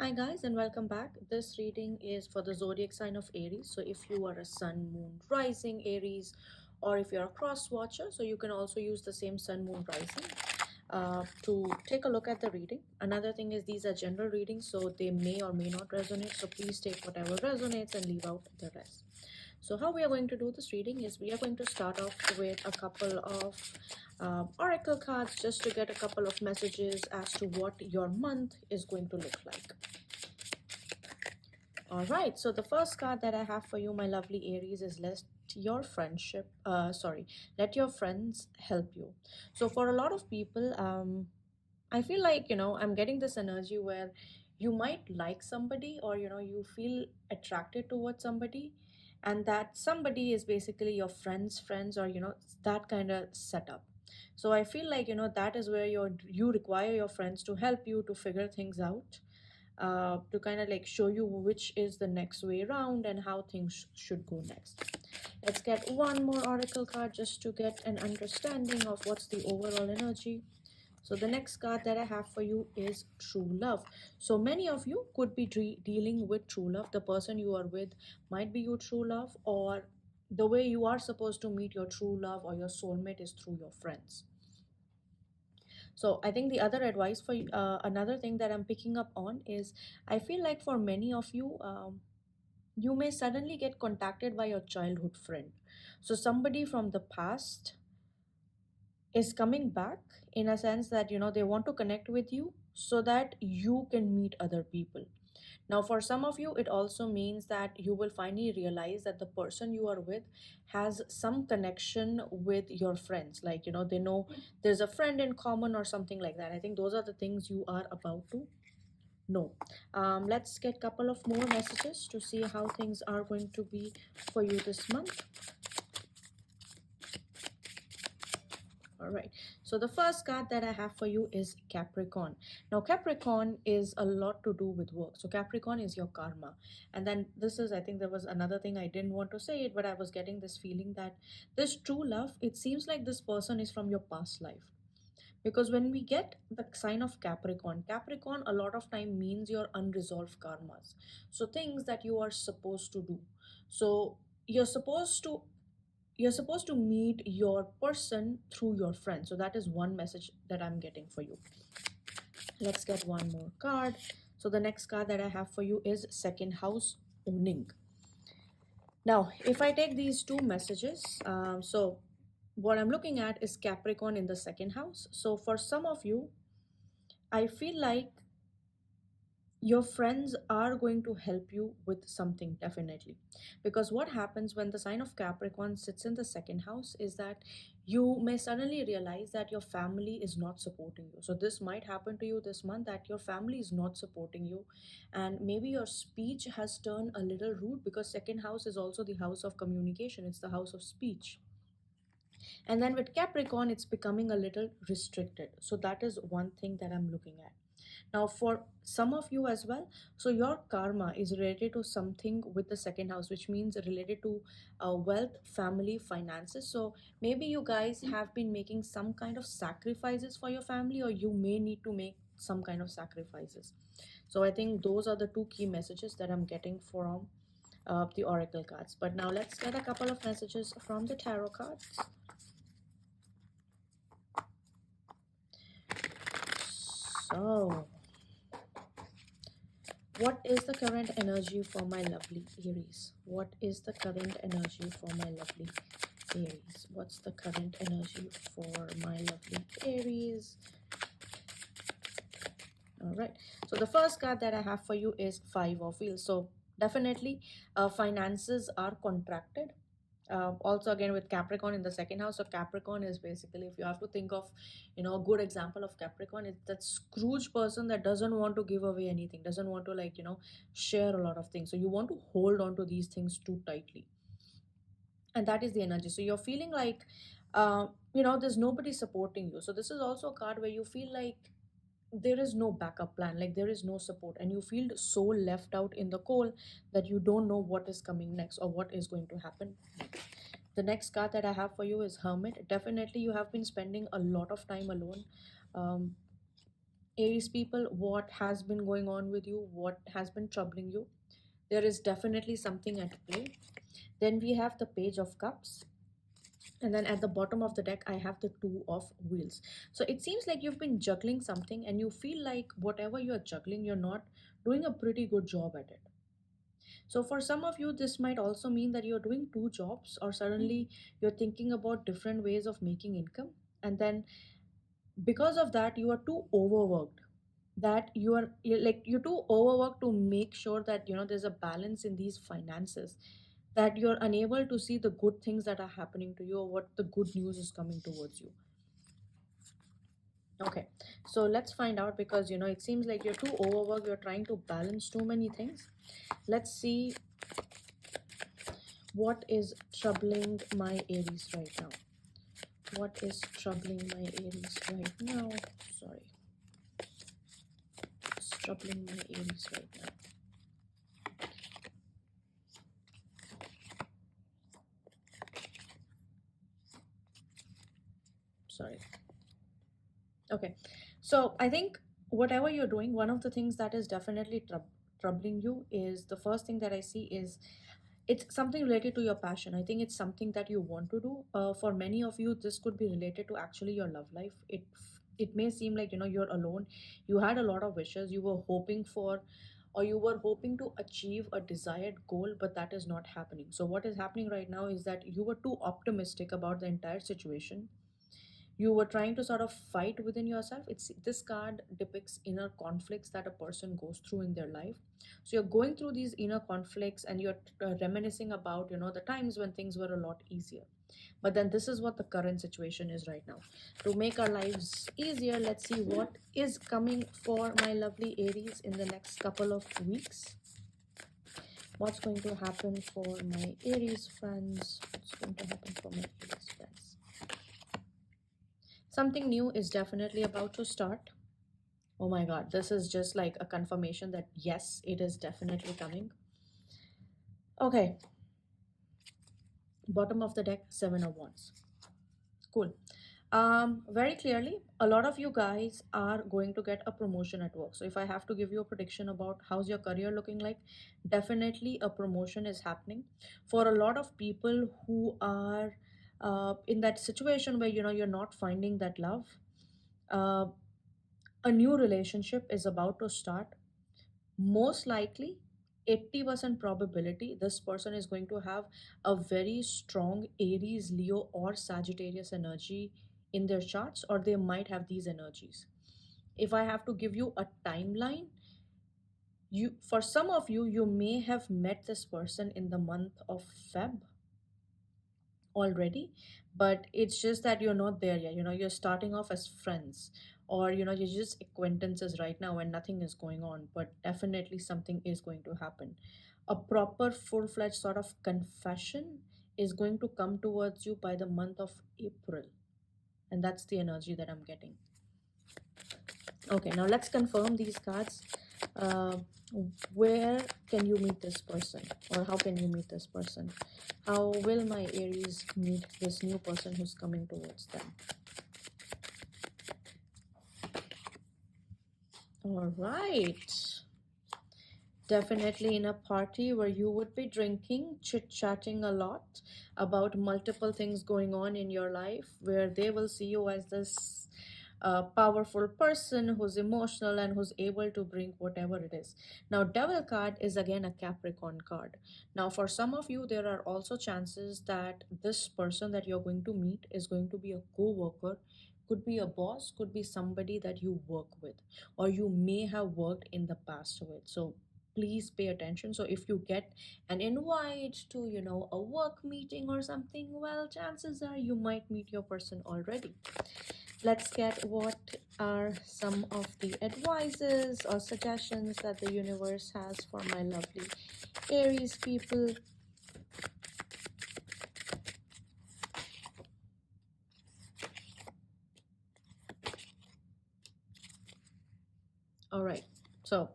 Hi guys and welcome back. This reading is for the zodiac sign of Aries. So if you are a sun, moon, rising Aries, or if you're a cross watcher, so you can also use the same sun, moon, rising to take a look at the reading. Another thing is these are general readings, so they may or may not resonate. So please take whatever resonates and leave out the rest. So how we are going to do this reading is we are going to start off with a couple of oracle cards just to get a couple of messages as to what your month is going to look like. All right, so the first card that I have for you, my lovely Aries, is let your friends help you. So for a lot of people, I feel like, I'm getting this energy where you might like somebody, or, you feel attracted towards somebody, and that somebody is basically your friends, or, that kind of setup. So I feel like, that is where you require your friends to help you to figure things out, to kind of like show you which is the next way around and how things should go next. Let's get one more oracle card just to get an understanding of what's the overall energy. So the next card that I have for you is true love. So many of you could be dealing with true love. The person you are with might be your true love, or the way you are supposed to meet your true love or your soulmate is through your friends. So I think the other advice for another thing that I'm picking up on is I feel like for many of you, you may suddenly get contacted by your childhood friend. So somebody from the past is coming back, in a sense that they want to connect with you so that you can meet other people. Now, for some of you, it also means that you will finally realize that the person you are with has some connection with your friends. Like, they know there's a friend in common or something like that. I think those are the things you are about to know. Let's get a couple of more messages to see how things are going to be for you this month. All right. So the first card that I have for you is Capricorn. Now, Capricorn is a lot to do with work. So Capricorn is your karma. And then this is, I think there was another thing I didn't want to say it, but I was getting this feeling that this true love, it seems like this person is from your past life. Because when we get the sign of Capricorn, Capricorn a lot of time means your unresolved karmas. So things that you are supposed to do. So you're supposed to meet your person through your friend. So that is one message that I'm getting for you. Let's get one more card. So the next card that I have for you is second house owning. Now if I take these two messages, so what I'm looking at is Capricorn in the second house. So for some of you, I feel like your friends are going to help you with something, definitely. Because what happens when the sign of Capricorn sits in the second house is that you may suddenly realize that your family is not supporting you. So this might happen to you this month, that your family is not supporting you, and maybe your speech has turned a little rude, because second house is also the house of communication, it's the house of speech. And then with Capricorn, it's becoming a little restricted. So that is one thing that I'm looking at. Now, for some of you as well, so your karma is related to something with the second house, which means related to wealth, family, finances. So maybe you guys have been making some kind of sacrifices for your family, or you may need to make some kind of sacrifices. So I think those are the two key messages that I'm getting from the oracle cards. But now let's get a couple of messages from the tarot cards. So, what is the current energy for my lovely Aries? What is the current energy for my lovely Aries? What's the current energy for my lovely Aries? All right. So the first card that I have for you is Five of Wheels. So definitely, finances are contracted. Also again with Capricorn in the second house. So Capricorn is basically, if you have to think of a good example of Capricorn, it's that Scrooge person that doesn't want to give away anything, doesn't want to share a lot of things. So you want to hold on to these things too tightly, and that is the energy. So you're feeling like there's nobody supporting you. So this is also a card where you feel like there is no backup plan, like there is no support, and you feel so left out in the cold that you don't know what is coming next or what is going to happen next. The next card that I have for you is Hermit. Definitely you have been spending a lot of time alone. um, Aries people, what has been going on with you, what has been troubling you. There is definitely something at play. Then we have the Page of Cups. And then at the bottom of the deck, I have the Two of Wheels. So it seems like you've been juggling something and you feel like whatever you're juggling, you're not doing a pretty good job at it. So for some of you, this might also mean that you're doing two jobs, or suddenly you're thinking about different ways of making income. And then because of that, you are too overworked, that you're too overworked to make sure that there's a balance in these finances, that you're unable to see the good things that are happening to you, or what the good news is coming towards you. Okay, so let's find out, because it seems like you're too overworked, you're trying to balance too many things. Let's see what is troubling my Aries right now. What is troubling my Aries right now? Sorry, it's troubling my Aries right now. Sorry. Okay, so I think whatever you're doing, one of the things that is definitely troubling you is, the first thing that I see is, it's something related to your passion. I think it's something that you want to do. For many of you, this could be related to actually your love life. It may seem like you're alone. You had a lot of wishes. You were hoping for, or you were hoping to achieve a desired goal, but that is not happening. So what is happening right now is that you were too optimistic about the entire situation. You were trying to sort of fight within yourself. It's This card depicts inner conflicts that a person goes through in their life. So you're going through these inner conflicts, and you're reminiscing about the times when things were a lot easier. But then this is what the current situation is right now. To make our lives easier, let's see what is coming for my lovely Aries in the next couple of weeks. What's going to happen for my Aries friends? What's going to happen for my Aries friends? Something new is definitely about to start. Oh my god, this is just like a confirmation that yes, it is definitely coming. Okay, bottom of the deck, Seven of Wands. Cool. Very clearly, a lot of you guys are going to get a promotion at work. So if I have to give you a prediction about how's your career looking like, definitely a promotion is happening. For a lot of people who are in that situation where you're not finding that love, uh, a new relationship is about to start. Most likely, 80% probability, this person is going to have a very strong Aries, Leo, or Sagittarius energy in their charts, or they might have these energies. If I have to give you a timeline, for some of you, you may have met this person in the month of Feb already, but it's just that you're not there yet. You're starting off as friends, or you're just acquaintances right now, and nothing is going on, but definitely something is going to happen. A proper full-fledged sort of confession is going to come towards you by the month of April, and that's the energy that I'm getting. Okay, now let's confirm these cards. uh, where can you meet this person, or how can you meet this person? How will my Aries meet this new person who's coming towards them? All right, definitely in a party where you would be drinking, chit-chatting a lot about multiple things going on in your life, where they will see you as this powerful person who's emotional and who's able to bring whatever it is. Now, Devil card is again a Capricorn card. Now, for some of you, there are also chances that this person that you're going to meet is going to be a co-worker, could be a boss, could be somebody that you work with, or you may have worked in the past with. So please pay attention. So if you get an invite to a work meeting or something, well, chances are you might meet your person already. Let's get what are some of the advices or suggestions that the universe has for my lovely Aries people. All right, so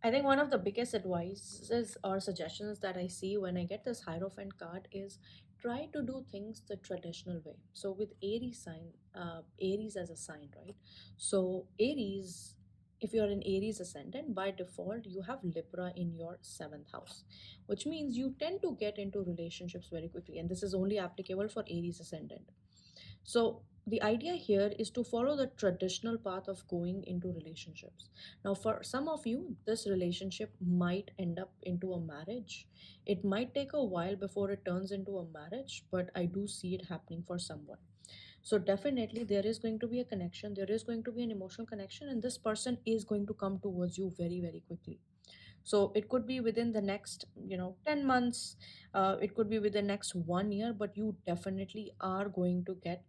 I think one of the biggest advices or suggestions that I see when I get this Hierophant card is try to do things the traditional way. So with Aries sign, Aries as a sign, right? So Aries, if you're an Aries ascendant, by default you have Libra in your seventh house, which means you tend to get into relationships very quickly, and this is only applicable for Aries ascendant. So the idea here is to follow the traditional path of going into relationships. Now, for some of you, this relationship might end up into a marriage. It might take a while before it turns into a marriage, but I do see it happening for someone. So definitely there is going to be a connection, there is going to be an emotional connection, and this person is going to come towards you very, very quickly. So it could be within the next 10 months, it could be within the next 1 year, but you definitely are going to get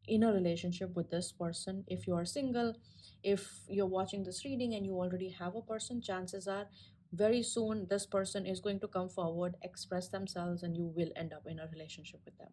in a relationship with this person. If you are single, if you're watching this reading and you already have a person, chances are very soon this person is going to come forward, express themselves, and you will end up in a relationship with them.